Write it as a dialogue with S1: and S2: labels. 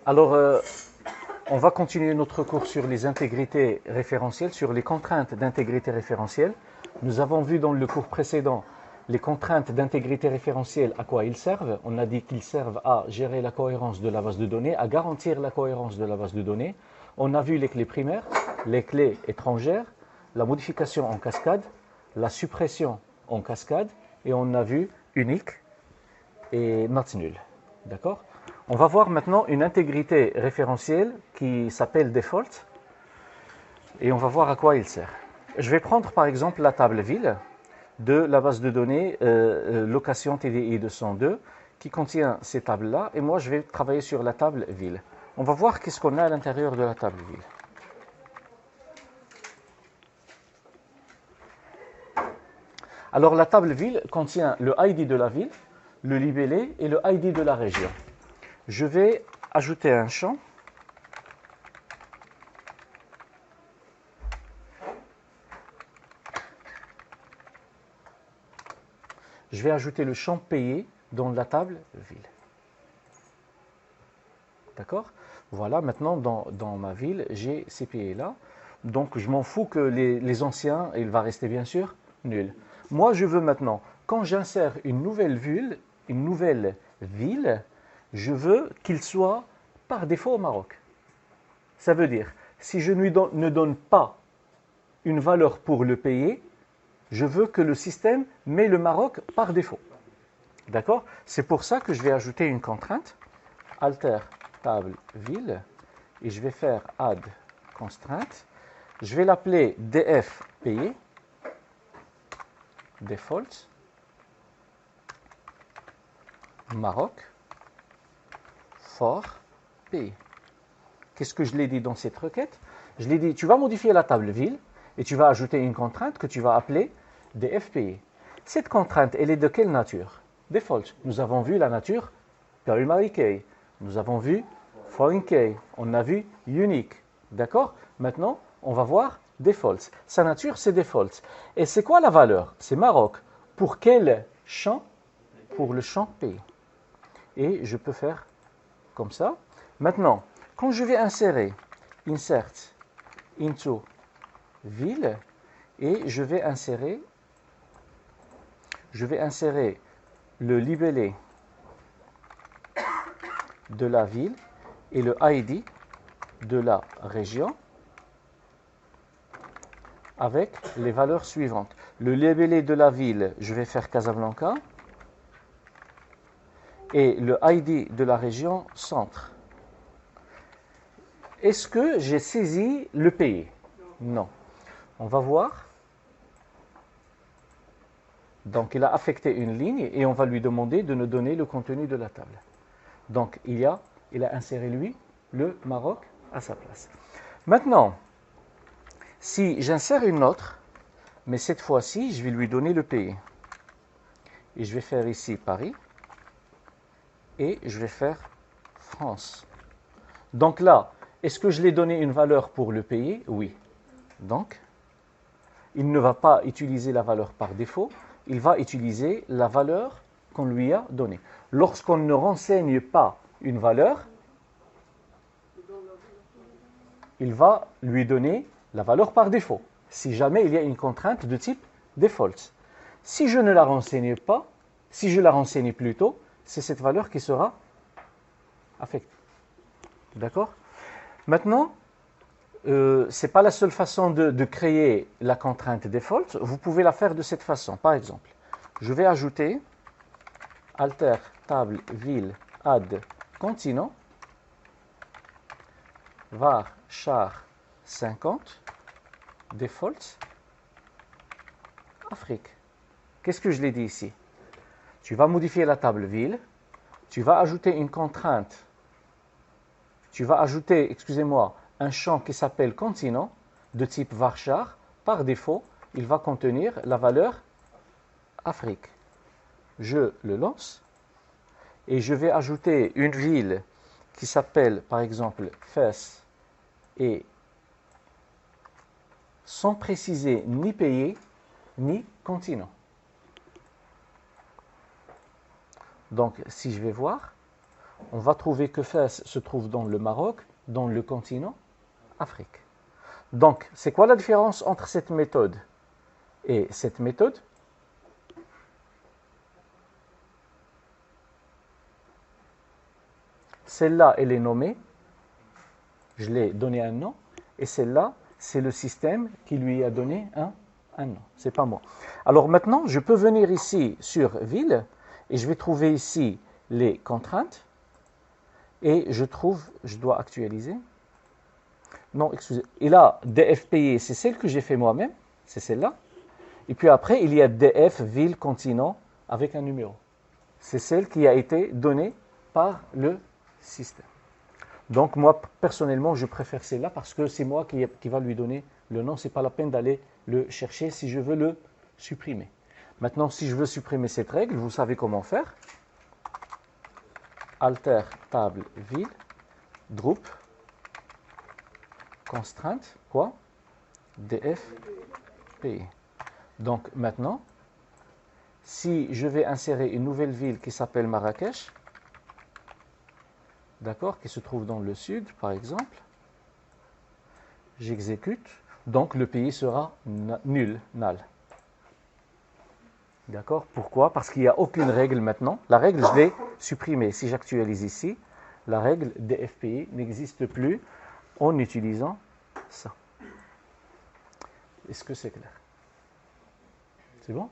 S1: Alors, on va continuer notre cours sur les intégrités référentielles, sur les contraintes d'intégrité référentielle. Nous avons vu dans le cours précédent les contraintes d'intégrité référentielle, à quoi ils servent. On a dit qu'ils servent à gérer la cohérence de la base de données, à garantir la cohérence de la base de données. On a vu les clés primaires, les clés étrangères, la modification en cascade, la suppression en cascade, et on a vu unique et not nul. D'accord ? On va voir maintenant une intégrité référentielle qui s'appelle default, et on va voir à quoi il sert. Je vais prendre par exemple la table ville de la base de données location TDI 202 qui contient ces tables-là, et moi je vais travailler sur la table ville. On va voir qu'est-ce qu'on a à l'intérieur de la table ville. Alors la table ville contient le ID de la ville, le libellé et le ID de la région. Je vais ajouter un champ. Je vais ajouter le champ payé dans la table ville. D'accord ? Voilà, maintenant dans ma ville, j'ai ces payés-là. Donc je m'en fous que les anciens, il va rester bien sûr nul. Moi, je veux maintenant, quand j'insère une nouvelle ville, je veux qu'il soit par défaut au Maroc. Ça veut dire, si je ne donne pas une valeur pour le payer, je veux que le système met le Maroc par défaut. D'accord ? C'est pour ça que je vais ajouter une contrainte, alter table ville, et je vais faire add constraint. Je vais l'appeler df payé, default, Maroc, for payé. Qu'est-ce que je l'ai dit dans cette requête? Je l'ai dit, tu vas modifier la table ville et tu vas ajouter une contrainte que tu vas appeler df payé. Cette contrainte, elle est de quelle nature? Default. Nous avons vu la nature primary key. Nous avons vu foreign key. On a vu unique. D'accord? Maintenant, on va voir default. Sa nature, c'est default. Et c'est quoi la valeur? C'est Maroc. Pour quel champ? Pour le champ payé. Et je peux faire comme ça. Maintenant, quand je vais insérer insert into ville et je vais insérer le libellé de la ville et le ID de la région avec les valeurs suivantes. Le libellé de la ville, je vais faire Casablanca et le ID de la région, centre. Est-ce que j'ai saisi le pays? Non. On va voir. Donc, il a affecté une ligne et on va lui demander de nous donner le contenu de la table. Donc, il a inséré, lui, le Maroc à sa place. Maintenant, si j'insère une autre, mais cette fois-ci, je vais lui donner le pays. Et je vais faire ici Paris. Et je vais faire France. Donc là, est-ce que je l'ai donné une valeur pour le pays? Oui. Donc, il ne va pas utiliser la valeur par défaut, il va utiliser la valeur qu'on lui a donnée. Lorsqu'on ne renseigne pas une valeur, il va lui donner la valeur par défaut, si jamais il y a une contrainte de type default. Si je ne la renseigne pas, si je la renseigne plutôt, c'est cette valeur qui sera affectée. D'accord? Maintenant, ce n'est pas la seule façon de créer la contrainte default. Vous pouvez la faire de cette façon. Par exemple, je vais ajouter alter table ville add continent var char 50 default Afrique. Qu'est-ce que je l'ai dit ici? Tu vas modifier la table ville, tu vas ajouter une contrainte, tu vas ajouter, excusez-moi, un champ qui s'appelle continent de type varchar. Par défaut, il va contenir la valeur Afrique. Je le lance et je vais ajouter une ville qui s'appelle par exemple Fès et sans préciser ni pays ni continent. Donc si je vais voir, On va trouver que Fès se trouve dans le Maroc, dans le continent Afrique. Donc, c'est quoi la différence entre cette méthode et cette méthode? Celle-là, elle est nommée, je l'ai donné un nom, et celle-là, c'est le système qui lui a donné un nom, c'est pas moi. Alors maintenant, je peux venir ici sur ville, et je vais trouver ici les contraintes, et je dois actualiser. Non, excusez, et là, DFPI, c'est celle que j'ai fait moi-même, c'est celle-là. Et puis après, il y a DF, ville, continent, avec un numéro. C'est celle qui a été donnée par le système. Donc moi, personnellement, je préfère celle-là parce que c'est moi qui va lui donner le nom. Ce n'est pas la peine d'aller le chercher si je veux le supprimer. Maintenant, si je veux supprimer cette règle, vous savez comment faire. Alter table ville, groupe, constrainte, quoi? DF, PI. Donc maintenant, si je vais insérer une nouvelle ville qui s'appelle Marrakech, d'accord, qui se trouve dans le sud, par exemple, j'exécute, donc le pays sera nul, null. D'accord? Pourquoi? Parce qu'il n'y a aucune règle maintenant. La règle, je l'ai supprimée. Si j'actualise ici, la règle DFPI n'existe plus en utilisant ça. Est-ce que c'est clair? C'est bon?